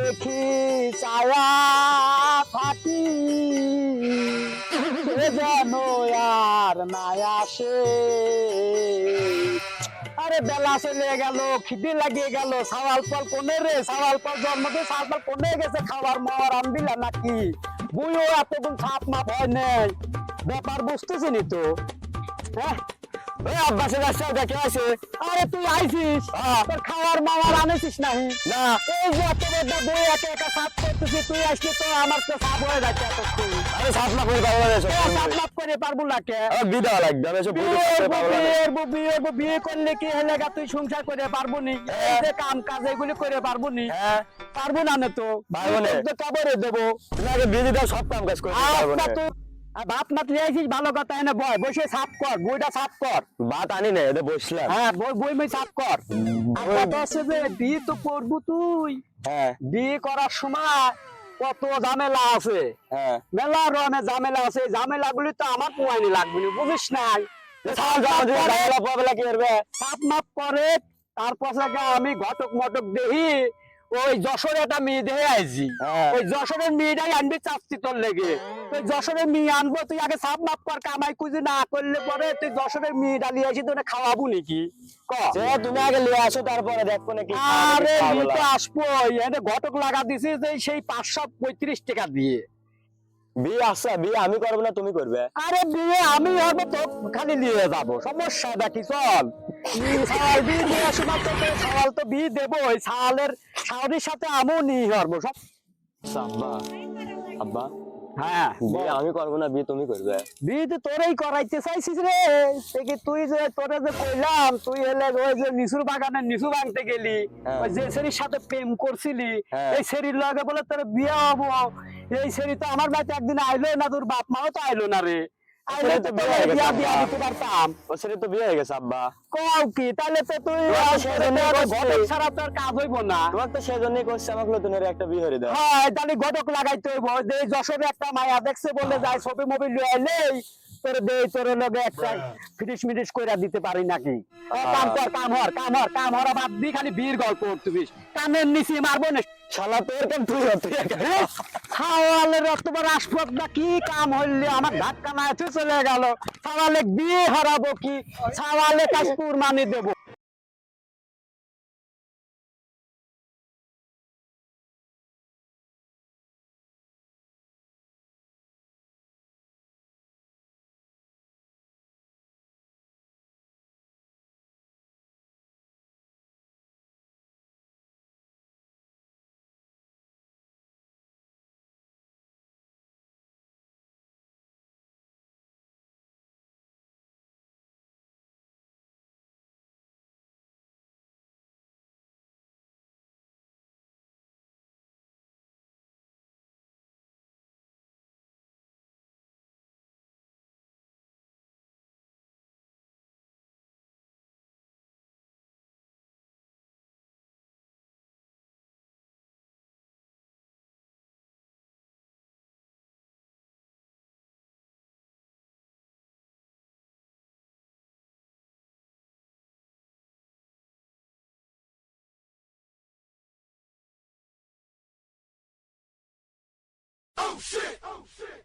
দেখি ছায়া থাকি সে যেন আর নাই আসে। আরে বেলা চলে গেল, খিদে লাগিয়ে গেল, সাওয়াল ফল কোনে রে, সাওয়াল ফল জন্মতে সাওয়াল ফল কোনে গেছে, খাবার মাওয়ার আনবিলা নাকি? বুইও এতদিন সাপ মাপ হয় নাই, ব্যাপার বুঝতেছি নি তো। হ্যাঁ আব্বাসে রাস্তা দেখে আছে। আরে তুই আইছিস, তোর খাওয়ার মাওয়ার আনেছিস নাহি না? এই যে এত বড় বই একা একা সাফ করতেছি, তুই আসলে তো আমার তো সাফ হয়ে যাচ্ছে এতক্ষণ। আরে সাফ না করে পারবো না, সাফ না করে পারবো না কে? বিদা লাগবে, আমি সব বিয়ে করলে কি হলে তুই সংসার করে পারবো নি? এই যে কাম কাজ এগুলি করে পারবো নি? পারবো না তো, পারবো না তো কবরে দেবো। তুমি আগে বিয়ে দাও, সব কাম কাজ করে পারবো না। ভাত মাত নিয়ে আসিস, ভালো কথা না, বয় বসে সাফ কর, বইটা সাফ কর। ভাত আনি না, এটা বসলাম। হ্যাঁ বই মই সাফ কর। বিয়ে তো করবো তুই, বিয়ে করার সময় কত ঝামেলা আছে, মেলা রকমের ঝামেলা আছে, ঝামেলা গুলি তো আমার পোয়াইনি লাগবে না, বুঝিস নাই? সাপ মাপ করে তারপর আমি ঘটক মটক দেখি, ওই যশোরে একটা মেয়ে দেখে আইছি, ওই যশোরের মেয়েটাই আনবি চাচ্ছি তোর লেগে। তুই যশোরের মেয়ে আনবো, তুই আগে সাপ মাপ কর, কামাই কুজি না করলে পরে তুই যশোরের মেয়েটা নিয়ে আসি, তোকে খাওয়াবো নাকি? তুমি আগে নিয়ে আসো, তারপরে দেখবো নাকি। আরে নিয়ে তো আসবো, ঘটক লাগা দিছি সেই 535 টাকা দিয়ে। বিয়ে আসা, বিয়ে আমি করবো না তুমি করবে? আরে বিয়ে আমি হবো তো খালি নিয়ে যাবো, সমস্যা দেখি চল। ছাওয়াল বিয়ে নিয়ে আসি, ছাওয়াল তো বিয়ে দেবো, ওই ছাওয়ালের ছাওয়ালের সাথে আমিও নিয়ে আসবো সব। আব্বা আব্বা হ্যাঁ বিয়ে আমি করবো না, বিয়ে তুমি করবে? বিয়ে তো তোরেই করাইতে চাইছিস রে, তুই যে তোরে যে কইলাম, তুই এলে ওই যে নিসুর বাগানের নিসু ভাঙতে গেলি, ওই যে সেরির সাথে প্রেম করছিলি, এই সেরির লগে বলে তোর বিয়ে হবো, এই সেরি তো আমার বাড়িতে একদিন আইলো না, তোর বাপ মাও তো আইলো না রে। আইলে তো বিয়া দিয়া দিতে পারতাম। ও সেরি তো বিয়ে হয়ে গেছে আব্বা। কও কি তাহলে তো তুই ঘটক ছাড়া তোর কাজ হইব না। তোমার তো সেজন্যই করছে, আমাকে নতুনের একটা বিয়ে হয়ে দাও। হ্যাঁ তাহলে ঘটক লাগাইতে হইব, যে যশোরে একটা মায়া দেখছে বলে যায় ছবি মুভি লই আইলেই তোর দেই, তোর লগে একটা ফিটিস মিটিস কইরা দিতে পারি নাকি? কাম কর, কাম হর বাদ দি, খালি বীর গল্প করতিস, কানের নিচে মারবো না শালা তোর। কেন তুই ছাওয়ালের তোমার আসপদ না কি কাম হইলে আমার ধাক্কা না চলে গেল, ছাওয়ালে বিয়ে হারাবো কি, ছাওয়ালে কাশপুর মানি দেবো। Oh shit! Oh shit!